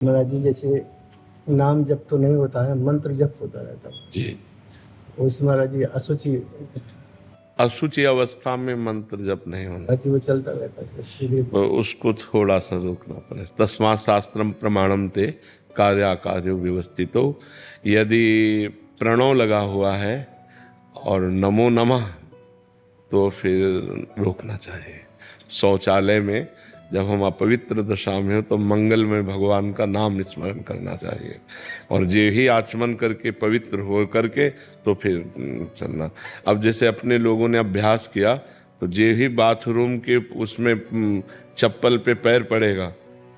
महाराज जी, जैसे नाम जप तो नहीं होता है, मंत्र जप होता रहता है जी। उस महाराज जी अशुचि अवस्था में मंत्र जप नहीं होना, वो चलता रहता है, इसके लिए तो उसको थोड़ा सा रोकना पड़े। तस्मात् शास्त्रम प्रमाणम ते कार्याकार्यो व्यवस्थितो। यदि प्रणव लगा हुआ है और नमो नमः, तो फिर रोकना चाहिए। शौचालय में जब हम अपवित्र दशा में हो तो मंगल में भगवान का नाम स्मरण करना चाहिए, और जे ही आचमन करके पवित्र हो करके तो फिर चलना। अब जैसे अपने लोगों ने अभ्यास किया, तो जे ही बाथरूम के उसमें चप्पल पे पैर पड़ेगा,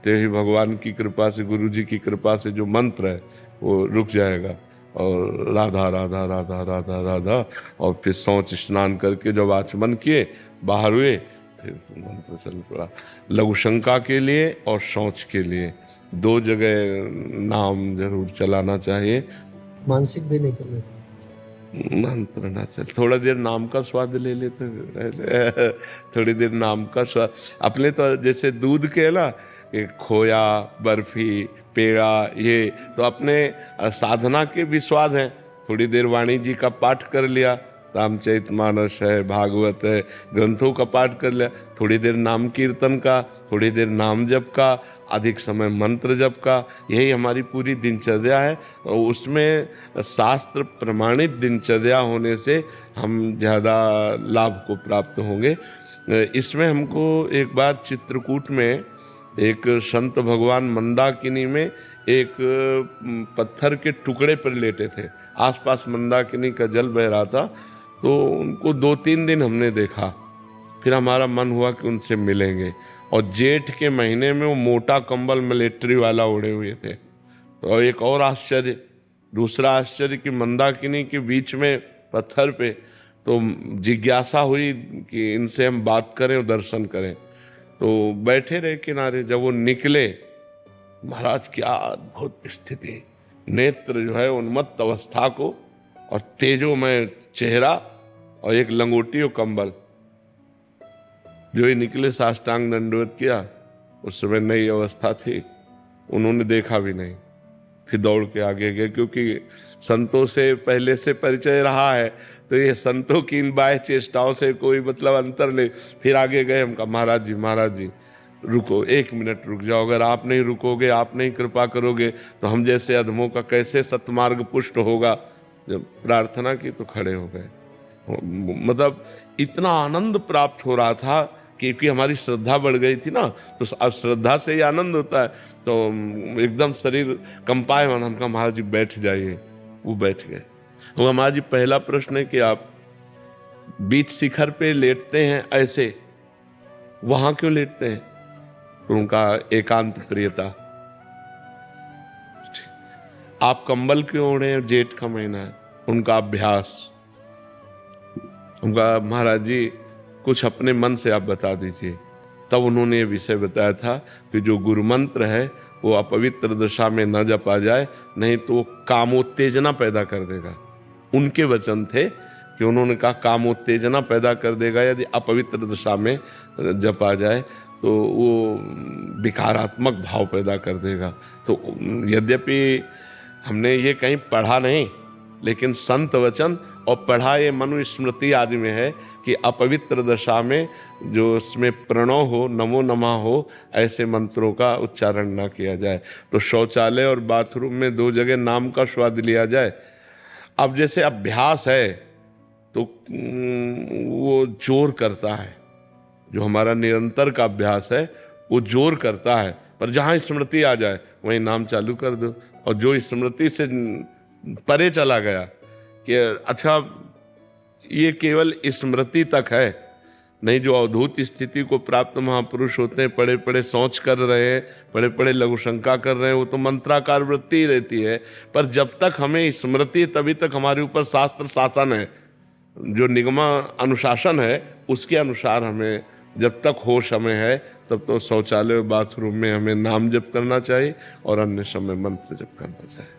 ते ही भगवान की कृपा से, गुरु जी की कृपा से जो मंत्र है वो रुक जाएगा, और राधा राधा राधा राधा राधा, और फिर शौच स्नान करके जब आचमन किए बाहर हुए, फिर मंत्र चल पड़ा। लघु शंका के लिए और शौच के लिए दो जगह नाम जरूर चलाना चाहिए। मानसिक भी नहीं करना। मंत्र ना चल, थोड़ा देर नाम का स्वाद ले लेते, थोड़ी देर नाम का स्वाद। अपने तो जैसे दूध के ना, खोया, बर्फी, पेड़ा, ये तो अपने साधना के भी स्वाद हैं। थोड़ी देर वाणी जी का पाठ कर लिया, रामचरितमानस है, भागवत है, ग्रंथों का पाठ कर लिया, थोड़ी देर नाम कीर्तन का, थोड़ी देर नाम जप का, अधिक समय मंत्र जप का, यही हमारी पूरी दिनचर्या है। और उसमें शास्त्र प्रमाणित दिनचर्या होने से हम ज़्यादा लाभ को प्राप्त होंगे। इसमें हमको एक बार चित्रकूट में एक संत भगवान मंदाकिनी में एक पत्थर के टुकड़े पर लेटे थे, आसपास मंदाकिनी का जल बह रहा था, तो उनको 2-3 दिन हमने देखा। फिर हमारा मन हुआ कि उनसे मिलेंगे, और जेठ के महीने में वो मोटा कंबल मिलिट्री वाला ओढ़े हुए थे। तो एक और आश्चर्य, दूसरा आश्चर्य कि मंदाकिनी के बीच में पत्थर पे, तो जिज्ञासा हुई कि इनसे हम बात करें और दर्शन करें, तो बैठे रहे किनारे। जब वो निकले, महाराज क्या अद्भुत स्थिति, नेत्र जो है उन्मत्त अवस्था को, और तेजोमय चेहरा, और एक लंगोटी और कंबल। जो ही निकले साष्टांग दंडवत किया, उस समय नई अवस्था थी, उन्होंने देखा भी नहीं, फिर दौड़ के आगे गए, क्योंकि संतों से पहले से परिचय रहा है, तो ये संतों की इन बाह्य चेष्टाओं से कोई मतलब अंतर नहीं। फिर आगे गए, हम कहा महाराज जी रुको, 1 मिनट रुक जाओ, अगर आप नहीं रुकोगे, आप नहीं कृपा करोगे, तो हम जैसे अधमों का कैसे सतमार्ग पुष्ट होगा। जब प्रार्थना की तो खड़े हो गए। मतलब इतना आनंद प्राप्त हो रहा था, क्योंकि हमारी श्रद्धा बढ़ गई थी ना, तो अब श्रद्धा से ही आनंद होता है, तो एकदम शरीर कंपायमान। हम कहा महाराज जी बैठ जाइए, वो बैठ गए। महाराज जी, पहला प्रश्न है कि आप बीच शिखर पे लेटते हैं ऐसे, वहां क्यों लेटते हैं? तो उनका एकांत प्रियता। आप कंबल क्यों ओढ़े हैं, जेठ का महीना है? उनका अभ्यास। उनका महाराज जी कुछ अपने मन से आप बता दीजिए। तब उन्होंने ये विषय बताया था कि जो गुरु मंत्र है वो अपवित्र दशा में न जपा जाए, नहीं तो वो कामोत्तेजना पैदा कर देगा। उनके वचन थे कि उन्होंने कहा कामोत्तेजना पैदा कर देगा यदि अपवित्र दशा में जपा जाए, तो वो विकारात्मक भाव पैदा कर देगा। तो यद्यपि हमने ये कहीं पढ़ा नहीं, लेकिन संत वचन और पढ़ा ये मनुस्मृति आदि में है कि अपवित्र दशा में जो उसमें प्रणव हो, नमो नमः हो, ऐसे मंत्रों का उच्चारण ना किया जाए। तो शौचालय और बाथरूम में 2 जगह नाम का स्वाद लिया जाए। अब जैसे अभ्यास है तो वो जोर करता है, जो हमारा निरंतर का अभ्यास है वो जोर करता है, पर जहाँ स्मृति आ जाए वहीं नाम चालू कर दो। और जो स्मृति से परे चला गया कि अच्छा ये केवल स्मृति तक है, नहीं जो अवधूत स्थिति को प्राप्त महापुरुष होते हैं, पड़े पड़े सोच कर रहे हैं, पड़े पड़े लघु शंका कर रहे हैं, वो तो मंत्राकार वृत्ति ही रहती है। पर जब तक हमें स्मृति, तभी तक हमारे ऊपर शास्त्र शासन है, जो निगमा अनुशासन है उसके अनुसार हमें, जब तक होश हमें है तब तो शौचालय और बाथरूम में हमें नाम जप करना चाहिए और अन्य समय मंत्र जप करना चाहिए।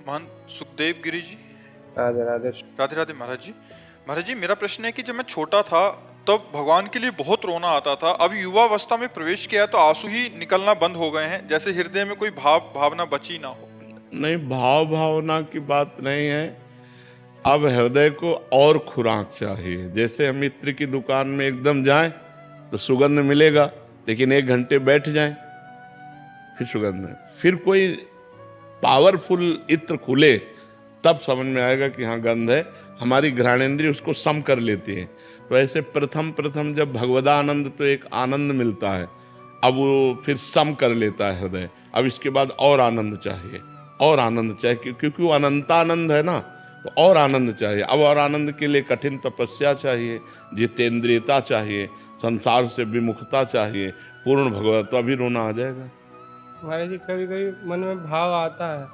मान सुखदेव गिरी जी, राधे राधे। राधे राधे महाराज जी। महाराज जी, मेरा प्रश्न है कि जब मैं छोटा था तब भगवान के लिए बहुत रोना आता था। अब युवावस्था में प्रवेश किया तो आंसू ही निकलना बंद हो गए हैं, जैसे हृदय में कोई भावना बची ना हो। नहीं, भावना की बात नहीं है। अब हृदय को और खुराक चाहिए। जैसे हम इत्र की दुकान में एकदम जाएं तो सुगंध मिलेगा, लेकिन 1 घंटे बैठ जाएं फिर सुगंध नहीं। फिर कोई पावरफुल इत्र खुले तब समझ में आएगा कि हाँ गंध है। हमारी घ्राणेंद्रिय उसको सम कर लेती है। तो ऐसे प्रथम जब भगवदानंद तो एक आनंद मिलता है, अब वो फिर सम कर लेता है हृदय। अब इसके बाद और आनंद चाहिए, और आनंद चाहिए, क्योंकि वो अनंतानंद है ना, तो और आनंद चाहिए। अब और आनंद के लिए कठिन तपस्या चाहिए, जितेंद्रियता चाहिए, संसार से विमुखता चाहिए, पूर्ण भगवत, तो अभी रोना आ जाएगा। महाराज जी कभी कभी मन में भाव आता है,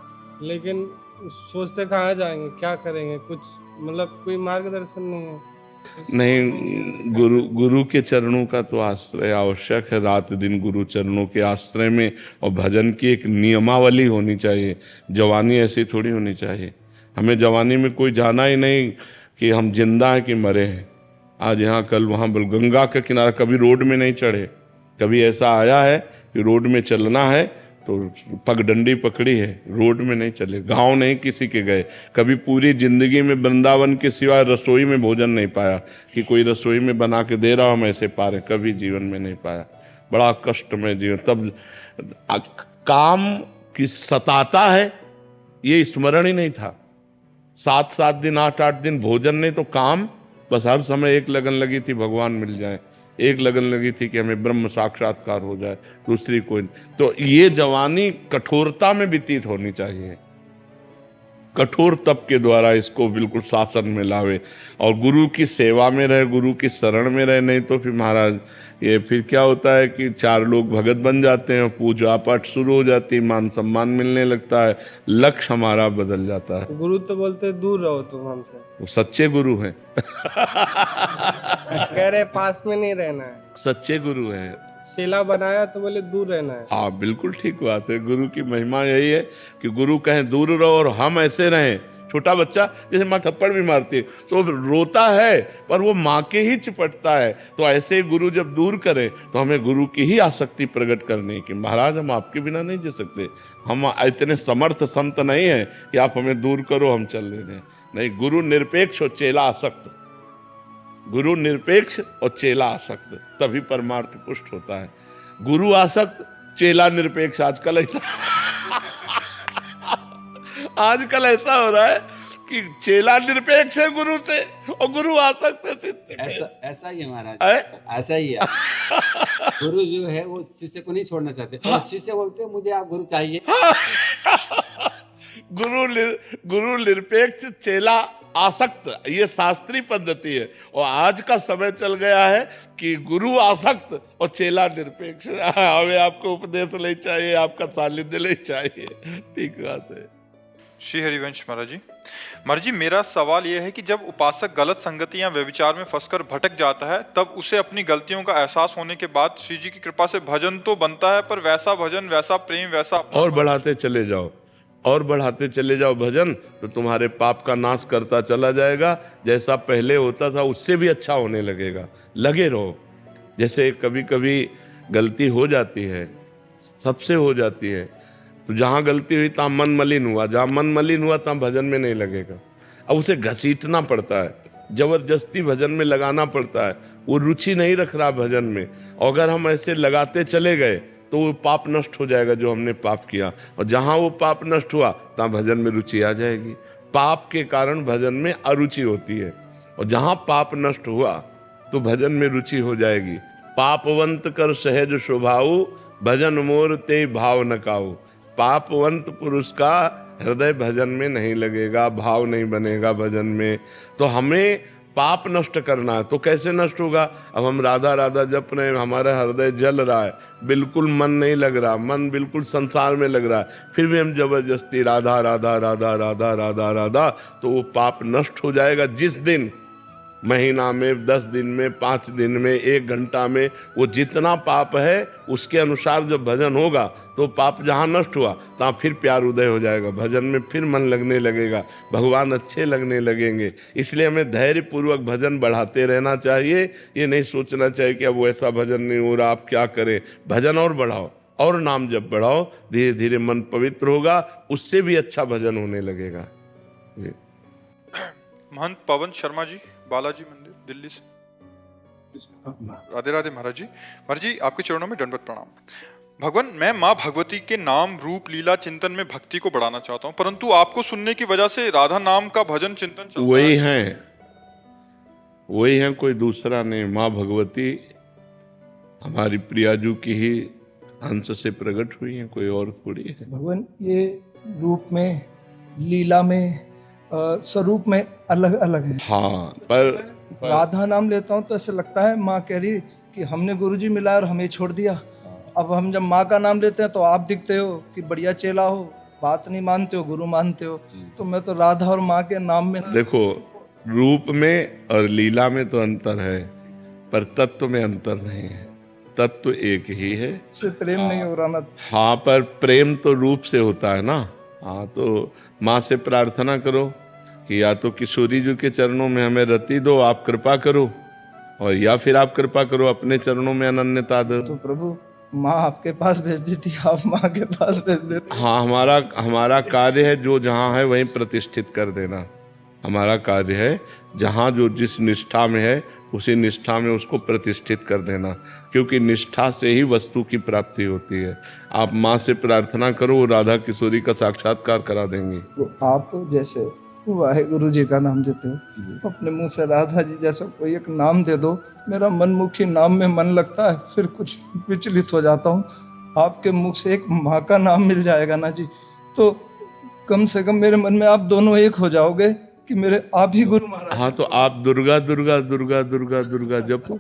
लेकिन सोचते कहाँ जाएंगे, क्या करेंगे, कुछ मतलब कोई मार्गदर्शन नहीं है। नहीं, गुरु के चरणों का तो आश्रय आवश्यक है। रात दिन गुरु चरणों के आश्रय में, और भजन की एक नियमावली होनी चाहिए। जवानी ऐसी थोड़ी होनी चाहिए। हमें जवानी में कोई जाना ही नहीं कि हम जिंदा हैं कि मरे हैं। आज यहाँ कल वहाँ, गंगा के किनारे कभी रोड में नहीं चढ़े। कभी ऐसा आया है कि रोड में चलना है तो पगडंडी पकड़ी है, रोड में नहीं चले। गांव नहीं किसी के गए। कभी पूरी जिंदगी में वृंदावन के सिवाय रसोई में भोजन नहीं पाया कि कोई रसोई में बना के दे रहा हम ऐसे पा रहे, कभी जीवन में नहीं पाया। बड़ा कष्ट में जीवन। तब काम की सताता है ये स्मरण ही नहीं था। 7-7 दिन 8-8 दिन भोजन नहीं तो काम, बस हर समय एक लगन लगी थी भगवान मिल जाए, एक लगन लगी थी कि हमें ब्रह्म साक्षात्कार हो जाए, दूसरी कोई। तो ये जवानी कठोरता में व्यतीत होनी चाहिए। कठोर तप के द्वारा इसको बिल्कुल शासन में लावे, और गुरु की सेवा में रहे, गुरु की शरण में रहे। नहीं तो फिर महाराज ये फिर क्या होता है कि 4 लोग भगत बन जाते हैं, पूजा पाठ शुरू हो जाती है, मान सम्मान मिलने लगता है, लक्ष्य हमारा बदल जाता है। गुरु तो बोलते दूर रहो तुम हमसे। वो सच्चे गुरु हैं। कह रहे पास में नहीं रहना है। सच्चे गुरु हैं। सेला बनाया तो बोले दूर रहना है। हाँ, बिल्कुल ठीक बात है। गुरु की महिमा यही है कि गुरु कहें दूर रहो और हम ऐसे रहें। छोटा बच्चा जैसे माँ थप्पड़ भी मारती है तो रोता है, पर वो माँ के ही चिपटता है। तो ऐसे ही गुरु जब दूर करे तो हमें गुरु की ही आसक्ति प्रकट करनी कि महाराज हम आपके बिना नहीं जी सकते, हम इतने समर्थ संत नहीं हैं कि आप हमें दूर करो हम चल ले रहे। नहीं, गुरु निरपेक्ष और चेला आसक्त। गुरु निरपेक्ष और चेला आसक्त, तभी परमार्थ पुष्ट होता है। गुरु आसक्त, चेला निरपेक्ष। आजकल ऐसा हो रहा है कि चेला निरपेक्ष है गुरु से और गुरु आसक्त है शिष्य से। ऐसा ही है महाराज, ऐसा ही है। गुरु जो है वो शिष्य को नहीं छोड़ना चाहते, और शिष्य बोलते हैं मुझे आप गुरु चाहिए। गुरु निरपेक्ष, चेला आसक्त, ये शास्त्रीय पद्धति है। और आज का समय चल गया है कि गुरु आसक्त और चेला निरपेक्ष। हमें आपको उपदेश ले चाहिए, आपका सानिध्य ले चाहिए। ठीक बात है। श्री हरिवंश महाराज जी मेरा सवाल यह है कि जब उपासक गलत संगति या व्यभिचार में फंसकर भटक जाता है, तब उसे अपनी गलतियों का एहसास होने के बाद श्री जी की कृपा से भजन तो बनता है, पर वैसा भजन, वैसा प्रेम, वैसा और बढ़ाते चले जाओ, और बढ़ाते चले जाओ भजन, तो तुम्हारे पाप का नाश करता चला जाएगा। जैसा पहले होता था उससे भी अच्छा होने लगेगा। लगे रहो। जैसे कभी कभी गलती हो जाती है, सबसे हो जाती है, तो जहाँ गलती हुई तहाँ मन मलिन हुआ, जहाँ मन मलिन हुआ तहाँ भजन में नहीं लगेगा। अब उसे घसीटना पड़ता है, जबरदस्ती भजन में लगाना पड़ता है। वो रुचि नहीं रख रहा भजन में, और अगर हम ऐसे लगाते चले गए तो वो पाप नष्ट हो जाएगा जो हमने पाप किया, और जहाँ वो पाप नष्ट हुआ तहाँ भजन में रुचि आ जाएगी। पाप के कारण भजन में अरुचि होती है, और जहाँ पाप नष्ट हुआ तो भजन में रुचि हो जाएगी। पापवंत कर सहज स्वभाव, भजन मोर ते भाव न काऊ। पापवंत पुरुष का हृदय भजन में नहीं लगेगा, भाव नहीं बनेगा भजन में। तो हमें पाप नष्ट करना है। तो कैसे नष्ट होगा? अब हम राधा राधा जप रहे हैं, हमारा हृदय जल रहा है, बिल्कुल मन नहीं लग रहा, मन बिल्कुल संसार में लग रहा है, फिर भी हम जबरदस्ती राधा राधा राधा राधा राधा राधा, तो वो पाप नष्ट हो जाएगा। जिस दिन महीना में, 10 दिन में, 5 दिन में, 1 घंटा में, वो जितना पाप है उसके अनुसार जब भजन होगा तो पाप जहाँ नष्ट हुआ तहाँ फिर प्यार उदय हो जाएगा, भजन में फिर मन लगने लगेगा, भगवान अच्छे लगने लगेंगे। इसलिए हमें धैर्य पूर्वक भजन बढ़ाते रहना चाहिए। ये नहीं सोचना चाहिए कि अब वैसा भजन नहीं हो रहा, आप क्या करें। भजन और बढ़ाओ और नाम जब बढ़ाओ, धीरे धीरे मन पवित्र होगा, उससे भी अच्छा भजन होने लगेगा। महंत पवन शर्मा जी, बालाजी मंदिर, दिल्ली से। राधे राधे महाराज जी। महाराज जी, आपके चरणों में दंडवत प्रणाम। भगवान, मैं माँ भगवती के नाम रूप लीला चिंतन में भक्ति को बढ़ाना चाहता हूँ, परंतु आपको सुनने की वजह से राधा नाम का भजन चिंतन चलता वही है। वही हैं, कोई दूसरा नहीं। माँ भगवती हमारी प्रियाजू की ही अंश से प्रकट हुई है, कोई और थोड़ी है। भगवान ये रूप में, लीला में, स्वरूप में अलग अलग है। हाँ, पर राधा नाम लेता हूँ तो ऐसे लगता है माँ कह रही कि हमने गुरुजी मिलाया और हमें छोड़ दिया। अब हम जब माँ का नाम लेते हैं तो आप दिखते हो कि बढ़िया चेला हो, बात नहीं मानते हो, गुरु मानते हो। तो मैं तो राधा और माँ के नाम में। देखो, रूप में और लीला में तो अंतर है, पर तत्व में अंतर नहीं है। तत्व एक ही है। इससे प्रेम नहीं हो रहा ना। हाँ, पर प्रेम तो रूप से होता है ना। हाँ, तो माँ से प्रार्थना करो कि या तो किशोरी जी के चरणों में हमें रति दो, आप कृपा करो, और या फिर आप कृपा करो अपने चरणों में अनन्यता दो। तो प्रभु, माँ आपके पास भेज देती, आप माँ के पास भेज देते। हाँ, हमारा कार्य है जो जहाँ है वहीं प्रतिष्ठित कर देना। हमारा कार्य है जहाँ जो जिस निष्ठा में है उसी निष्ठा में उसको प्रतिष्ठित कर देना, क्योंकि निष्ठा से ही वस्तु की प्राप्ति होती है। आप माँ से प्रार्थना करो, वो राधा किशोरी का साक्षात्कार करा देंगी। तो आप जैसे वाहेगुरु जी का नाम देते हो, अपने मुंह से राधा जी जैसा कोई एक नाम दे दो, मेरा मनमुखी नाम में मन लगता है, फिर कुछ विचलित हो जाता हूँ। आपके मुख से एक माँ का नाम मिल जाएगा ना जी, तो कम से कम मेरे मन में आप दोनों एक हो जाओगे कि मेरे आप ही गुरु महाराज। हाँ, तो आप दुर्गा दुर्गा दुर्गा दुर्गा दुर्गा जपो।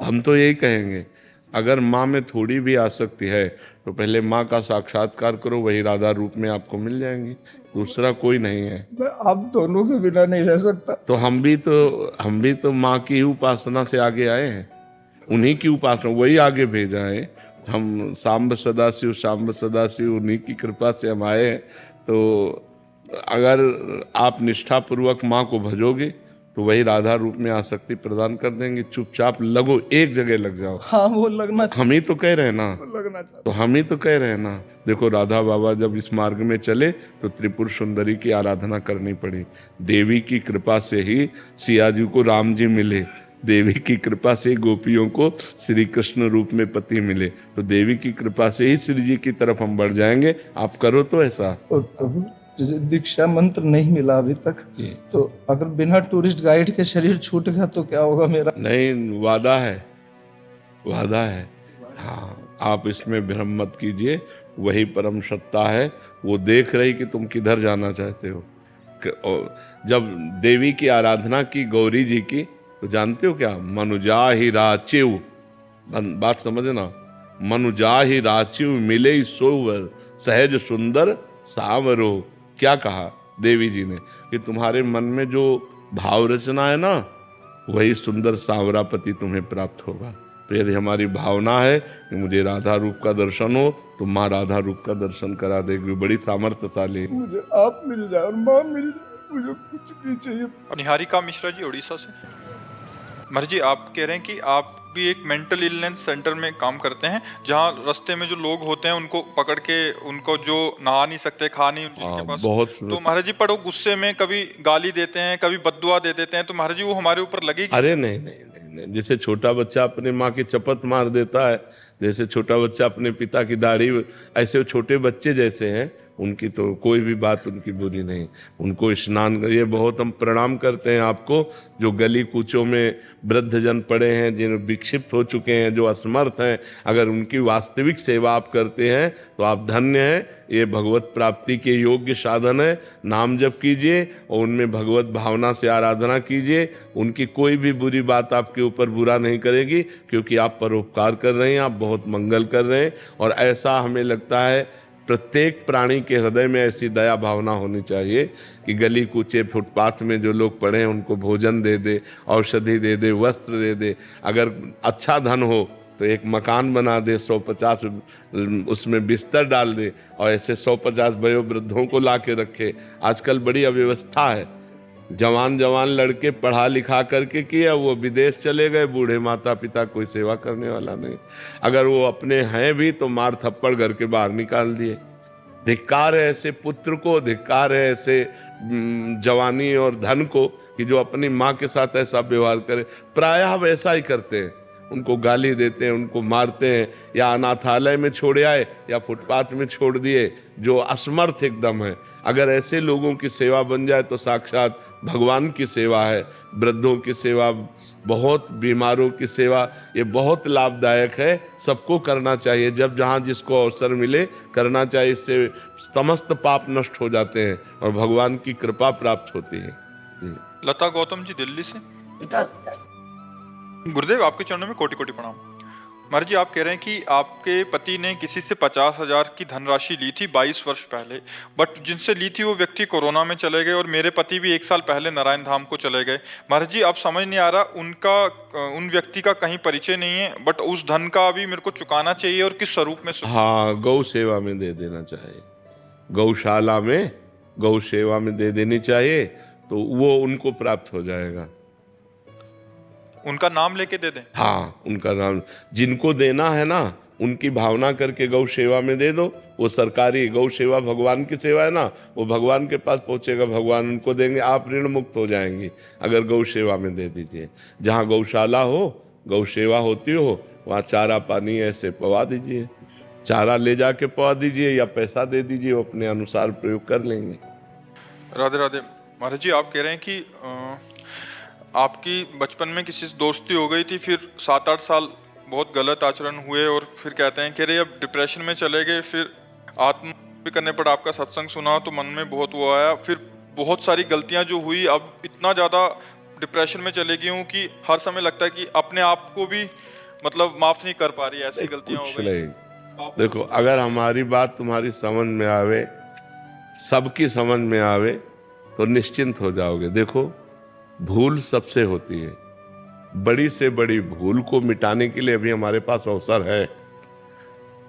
हम तो यही कहेंगे, अगर माँ में थोड़ी भी आसक्ति है तो पहले माँ का साक्षात्कार करो, वही राधा रूप में आपको मिल जाएंगी, दूसरा कोई नहीं है। मैं आप दोनों के बिना नहीं रह सकता। तो हम भी तो माँ की ही उपासना से आगे आए हैं, उन्हीं की उपासना, वही आगे भेजा है। हम सांब सदाशिव उन्हीं की कृपा से हम आए हैं। तो अगर आप निष्ठापूर्वक माँ को भजोगे तो वही राधा रूप में आसक्ति प्रदान कर देंगे। चुपचाप लगो, एक जगह लग जाओ। हाँ, वो लगना हम ही तो कह रहे हैं ना, लगना चाहता। तो हम ही तो कह रहे हैं ना। देखो, राधा बाबा जब इस मार्ग में चले तो त्रिपुर सुंदरी की आराधना करनी पड़ी। देवी की कृपा से ही सिया जी को राम जी मिले, देवी की कृपा से गोपियों को श्री कृष्ण रूप में पति मिले। तो देवी की कृपा से ही श्री जी की तरफ हम बढ़ जाएंगे। आप करो तो ऐसा। और प्रभु, जैसे दीक्षा मंत्र नहीं मिला अभी तक, तो अगर बिना टूरिस्ट गाइड के शरीर छूट गया तो क्या होगा मेरा? नहीं, वादा है। हाँ, आप इसमें भ्रम मत कीजिए, वही परम सत्ता है। वो देख रही कि तुम किधर जाना चाहते हो। जब देवी की आराधना की गौरी जी की, तो जानते हो क्या? मनुजा ही राचिव, बात समझना, मनुजा ही राचिव मिले सोवर सहज सुंदर सावरो। क्या कहा देवी जी ने कि तुम्हारे मन में जो भाव रचना है ना, वही सुंदर सांवरा पति तुम्हें प्राप्त होगा। तो यदि हमारी भावना है कि मुझे राधा रूप का दर्शन हो, तो माँ राधा रूप का दर्शन करा देगी, बड़ी सामर्थ्यशाली। मुझे आप मिल जाए और माँ मिल जाए, मुझे कुछ भी चाहिए। निहारिका मिश्रा जी, उड़ीसा से। महाराज जी, आप कह रहे हैं कि आप भी एक मेंटल इलनेस सेंटर में काम करते हैं, जहां रास्ते में जो लोग होते हैं उनको पकड़ के, उनको जो नहा नहीं सकते, खा नहीं, जिनके पास, बहुत। तो महाराज जी, पर वो गुस्से में कभी गाली देते हैं, कभी बद्दुआ दे देते हैं, तो महाराज जी वो हमारे ऊपर लगेगी? अरे नहीं, जैसे छोटा बच्चा अपने माँ की चपत मार देता है, जैसे छोटा बच्चा अपने पिता की दाढ़ी, ऐसे वो छोटे बच्चे जैसे हैं, उनकी तो कोई भी बात उनकी बुरी नहीं। उनको स्नान, ये बहुत हम प्रणाम करते हैं आपको, जो गली कूचों में वृद्धजन पड़े हैं, जिन विक्षिप्त हो चुके हैं, जो असमर्थ हैं, अगर उनकी वास्तविक सेवा आप करते हैं तो आप धन्य हैं। ये भगवत प्राप्ति के योग्य साधन है। नाम जप कीजिए और उनमें भगवत भावना से आराधना कीजिए। उनकी कोई भी बुरी बात आपके ऊपर बुरा नहीं करेगी, क्योंकि आप परोपकार कर रहे हैं, आप बहुत मंगल कर रहे हैं। और ऐसा हमें लगता है प्रत्येक प्राणी के हृदय में ऐसी दया भावना होनी चाहिए कि गली कूचे फुटपाथ में जो लोग पड़े हैं उनको भोजन दे दे, औषधि दे दे, वस्त्र दे दे। अगर अच्छा धन हो तो एक मकान बना दे, 150 उसमें बिस्तर डाल दे और ऐसे 150 वयोवृद्धों को ला के रखे। आजकल बड़ी अव्यवस्था है। जवान जवान लड़के पढ़ा लिखा करके किया, वो विदेश चले गए, बूढ़े माता पिता कोई सेवा करने वाला नहीं। अगर वो अपने हैं भी तो मार थप्पड़ घर के बाहर निकाल दिए। धिक्कार है ऐसे पुत्र को, धिक्कार है ऐसे जवानी और धन को कि जो अपनी माँ के साथ ऐसा व्यवहार करे। प्रायः वैसा ही करते हैं, उनको गाली देते हैं, उनको मारते हैं, या अनाथालय में छोड़ आए या फुटपाथ में छोड़ दिए जो असमर्थ एकदम है। अगर ऐसे लोगों की सेवा बन जाए तो साक्षात भगवान की सेवा है। वृद्धों की सेवा, बहुत बीमारों की सेवा, ये बहुत लाभदायक है, सबको करना चाहिए। जब जहाँ जिसको अवसर मिले करना चाहिए। इससे समस्त पाप नष्ट हो जाते हैं और भगवान की कृपा प्राप्त होती है। लता गौतम जी दिल्ली से। गुरुदेव आपके चरणों में कोटि कोटि प्रणाम। महाराज जी आप कह रहे हैं कि आपके पति ने किसी से 50,000 की धनराशि ली थी 22 वर्ष पहले, बट जिनसे ली थी वो व्यक्ति कोरोना में चले गए और मेरे पति भी 1 साल पहले नारायण धाम को चले गए। महाराज जी अब समझ नहीं आ रहा, उन व्यक्ति का कहीं परिचय नहीं है, बट उस धन का भी मेरे को चुकाना चाहिए और किस स्वरूप में? हाँ, गौ सेवा में दे देना चाहिए। गौशाला में गौ सेवा में दे देनी चाहिए तो वो उनको प्राप्त हो जाएगा। उनका नाम लेके दे दें? हाँ, उनका नाम जिनको देना है ना, उनकी भावना करके गौ सेवा में दे दो। वो सरकारी गौ सेवा भगवान की सेवा है ना, वो भगवान के पास पहुंचेगा, भगवान उनको देंगे, आप ऋण मुक्त हो जाएंगी। अगर गौ सेवा में दे दीजिए। जहाँ गौशाला हो, गौ सेवा होती हो, वहाँ चारा पानी ऐसे पवा दीजिए। चारा ले जाके पवा दीजिए या पैसा दे दीजिए, वो अपने अनुसार प्रयोग कर लेंगे। राधे राधे। महाराज जी आप कह रहे हैं कि आपकी बचपन में किसी से दोस्ती हो गई थी, फिर 7-8 साल बहुत गलत आचरण हुए और फिर कहते हैं कि अरे अब डिप्रेशन में चले गए। फिर आत्महत्या करने पर आपका सत्संग सुना तो मन में बहुत वो आया। फिर बहुत सारी गलतियां जो हुई, अब इतना ज़्यादा डिप्रेशन में चले गई हूँ कि हर समय लगता है कि अपने आप को भी मतलब माफ़ नहीं कर पा रही, ऐसी गलतियां हो गई। देखो, अगर हमारी बात तुम्हारी समझ में आवे, सबकी समझ में आवे, तो निश्चिंत हो जाओगे। देखो, भूल सबसे होती है। बड़ी से बड़ी भूल को मिटाने के लिए अभी हमारे पास अवसर है।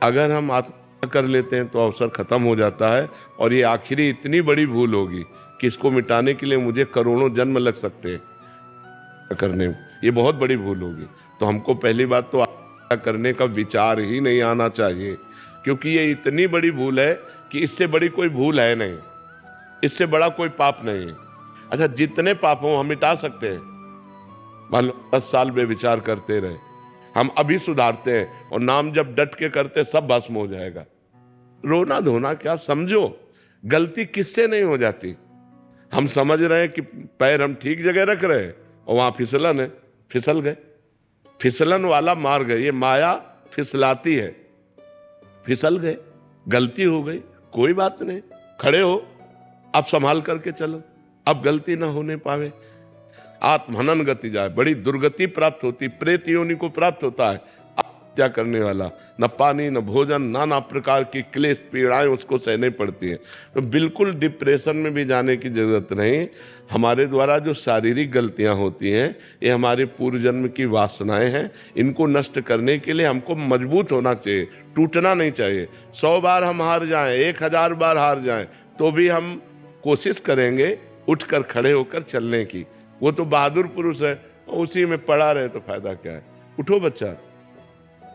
अगर हम आत्महत्या कर लेते हैं तो अवसर खत्म हो जाता है और ये आखिरी इतनी बड़ी भूल होगी कि इसको मिटाने के लिए मुझे करोड़ों जन्म लग सकते हैं करने में। ये बहुत बड़ी भूल होगी। तो हमको पहली बात तो आत्महत्या करने का विचार ही नहीं आना चाहिए, क्योंकि ये इतनी बड़ी भूल है कि इससे बड़ी कोई भूल है नहीं, इससे बड़ा कोई पाप नहीं है। अच्छा, जितने पाप हो हम मिटा सकते हैं। मान लो 10 साल बेविचार करते रहे, हम अभी सुधारते हैं और नाम जब डट के करते सब भस्म हो जाएगा। रोना धोना क्या, समझो गलती किससे नहीं हो जाती। हम समझ रहे हैं कि पैर हम ठीक जगह रख रहे हैं और वहां फिसलन है, फिसल गए, फिसलन वाला मार गए। ये माया फिसलाती है, फिसल गए, गलती हो गई, कोई बात नहीं, खड़े हो, अब संभाल करके चलो, अब गलती ना होने पावे। आत्महनन गति जाए, बड़ी दुर्गति प्राप्त होती, प्रेत योनि को प्राप्त होता है हत्या करने वाला। न पानी न भोजन, नाना प्रकार की क्लेश पीड़ाएं उसको सहने पड़ती हैं। तो बिल्कुल डिप्रेशन में भी जाने की जरूरत नहीं। हमारे द्वारा जो शारीरिक गलतियां होती हैं, ये हमारे पूर्व जन्म की वासनाएं हैं। इनको नष्ट करने के लिए हमको मजबूत होना चाहिए, टूटना नहीं चाहिए। 100 बार हम हार जाएं, 1000 बार हार जाएं, तो भी हम कोशिश करेंगे उठकर खड़े होकर चलने की। वो तो बहादुर पुरुष है, उसी में पड़ा रहे तो फायदा क्या है। उठो बच्चा,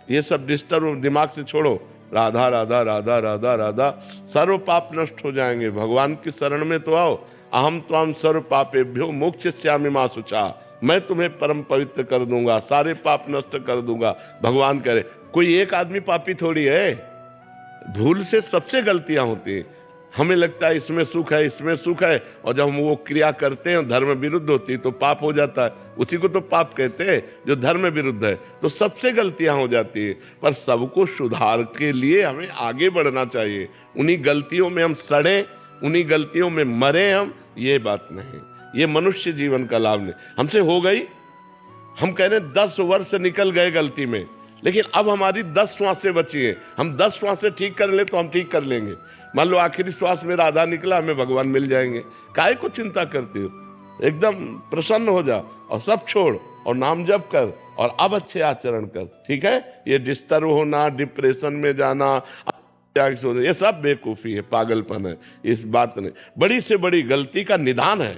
ये सब डिस्टर्ब दिमाग से छोड़ो। राधा राधा राधा राधा राधा, सर्व पाप नष्ट हो जाएंगे। भगवान की शरण में तो आओ। अहम त्वाम सर्व पापेभ्यो मोक्षयिष्यामि मा शुचा, मैं तुम्हें परम पवित्र कर दूंगा, सारे पाप नष्ट कर दूंगा। भगवान कह रहे, कोई एक आदमी पापी थोड़ी है। भूल से सबसे गलतियां होती हैं। हमें लगता है इसमें सुख है, इसमें सुख है, और जब हम वो क्रिया करते हैं धर्म विरुद्ध होती तो पाप हो जाता है। उसी को तो पाप कहते हैं जो धर्म विरुद्ध है। तो सबसे गलतियां हो जाती है, पर सबको सुधार के लिए हमें आगे बढ़ना चाहिए। उन्हीं गलतियों में हम सड़े, उन्हीं गलतियों में मरे हम, ये बात नहीं। ये मनुष्य जीवन का लाभ नहीं। हमसे हो गई, हम कह रहे 10 वर्ष निकल गए गलती में, लेकिन अब हमारी 10 श्वासें बची हैं, हम 10 श्वासें ठीक कर ले तो हम ठीक कर लेंगे। मान लो आखिरी श्वास में राधा निकला, हमें भगवान मिल जाएंगे। काहे को चिंता करते हो? एकदम प्रसन्न हो जा और सब छोड़ और नाम जप कर और अब अच्छे आचरण कर, ठीक है? ये डिस्टर्ब होना, डिप्रेशन में जाना, ये सब बेवकूफ़ी है, पागलपन है। इस बात ने बड़ी से बड़ी गलती का निदान है।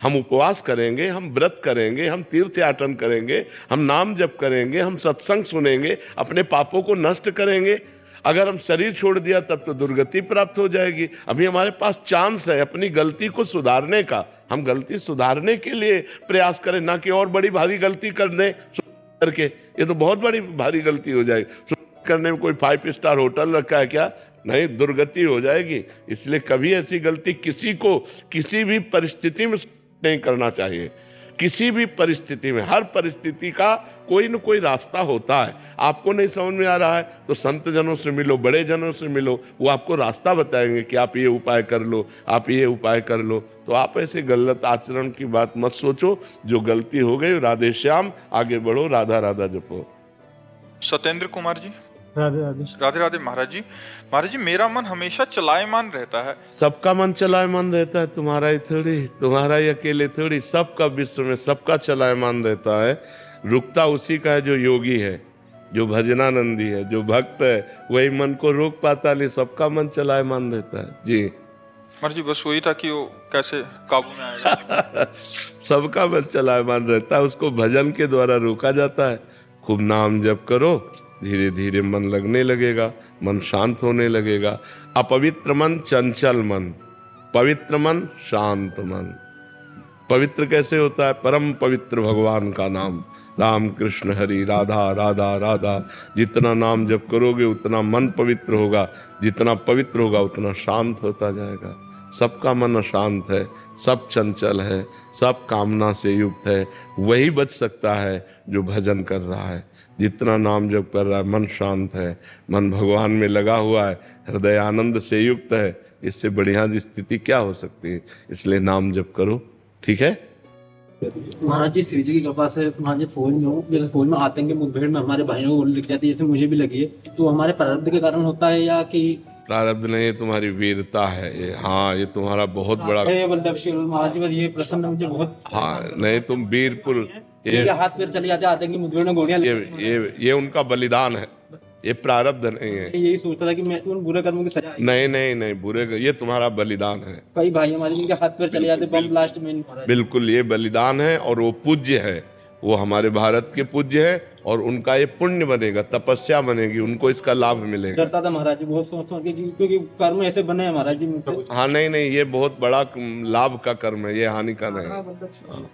हम उपवास करेंगे, हम व्रत करेंगे, हम तीर्थ याटन करेंगे, हम नाम जप करेंगे, हम सत्संग सुनेंगे, अपने पापों को नष्ट करेंगे। अगर हम शरीर छोड़ दिया तब तो दुर्गति प्राप्त हो जाएगी। अभी हमारे पास चांस है अपनी गलती को सुधारने का। हम गलती सुधारने के लिए प्रयास करें, ना कि और बड़ी भारी गलती कर दें करके। ये तो बहुत बड़ी भारी गलती हो जाएगी। करने में कोई 5 स्टार होटल रखा है क्या? नहीं, दुर्गति हो जाएगी। इसलिए कभी ऐसी गलती किसी को किसी भी परिस्थिति में नहीं करना चाहिए। किसी भी परिस्थिति में, हर परिस्थिति का कोई न कोई रास्ता होता है। आपको नहीं समझ में आ रहा है तो संत जनों से मिलो, बड़े जनों से मिलो, वो आपको रास्ता बताएंगे कि आप ये उपाय कर लो, आप ये उपाय कर लो। तो आप ऐसे गलत आचरण की बात मत सोचो। जो गलती हो गई, राधे श्याम, आगे बढ़ो, राधा राधा जपो। सत्येंद्र कुमार जी। राधे राधे। राधे राधे महाराज जी। महाराज जी, मेरा मन हमेशा चलायमान रहता है। सबका मन चलायमान रहता है, तुम्हारा ही थोड़ी, तुम्हारा ही अकेले थोड़ी। सबका विश्व में सबका चलायमान रहता है। रुकता उसी का है जो योगी है, जो भजनानंदी है, जो भक्त है, वही मन को रोक पाता। नहीं, सबका मन चलायमान रहता है जी। महाराज जी, बस वही था कि वो कैसे काबू में आएगा। सबका मन चलायमान रहता है, उसको भजन के द्वारा रोका जाता है। खूब नाम जप करो, धीरे धीरे मन लगने लगेगा, मन शांत होने लगेगा। अपवित्र मन चंचल मन, पवित्र मन शांत मन। पवित्र कैसे होता है? परम पवित्र भगवान का नाम, राम कृष्ण हरि राधा राधा राधा। जितना नाम जप करोगे उतना मन पवित्र होगा, जितना पवित्र होगा उतना शांत होता जाएगा। सबका मन अशांत है, सब चंचल है, सब कामना से युक्त है। वही बच सकता है जो भजन कर रहा है। जितना नाम जप कर रहा है, मन शांत है, मन भगवान में लगा हुआ है, हृदय आनंद से युक्त है। इससे बढ़िया स्थिति क्या हो सकती है? इसलिए नाम जप करो, ठीक है? महाराज जी, श्री जी की कृपा से महाराज जी फौज में आतंकी मुठभेड़ में हमारे भाइयों को गोली लग जाती है, जैसे मुझे भी लगी है, तो हमारे प्रारब्ध के कारण होता है या कि प्रारब्ध नहीं, तुम्हारी वीरता है ये। हाँ, ये तुम्हारा बहुत बड़ा। महाराज जी, ये प्रसन्न मुझे बहुत। हाँ, नहीं, तुम वीरपुर, ये हाथ पैर चले जाते आतंकी मुठभेड़ में गोलियां। ये उनका बलिदान है, ये प्रारब्ध नहीं है। यही सोचता था कि मैं उन बुरे कर्मों की सजा। नहीं नहीं नहीं, बुरे, ये तुम्हारा बलिदान है। कई भाई हमारे जिनके हाथ पैर चले जाते बम ब्लास्ट में। बिल्कुल, ये बलिदान है और वो पूज्य है। वो हमारे भारत के पूज्य है और उनका ये पुण्य बनेगा, तपस्या बनेगी, उनको इसका लाभ मिलेगा। डरता था महाराज जी बहुत सोच के, क्योंकि कर्म ऐसे बने हैं महाराज जी मुझसे। हाँ, नहीं नहीं, ये बहुत बड़ा लाभ का कर्म है, ये हानि का नहीं।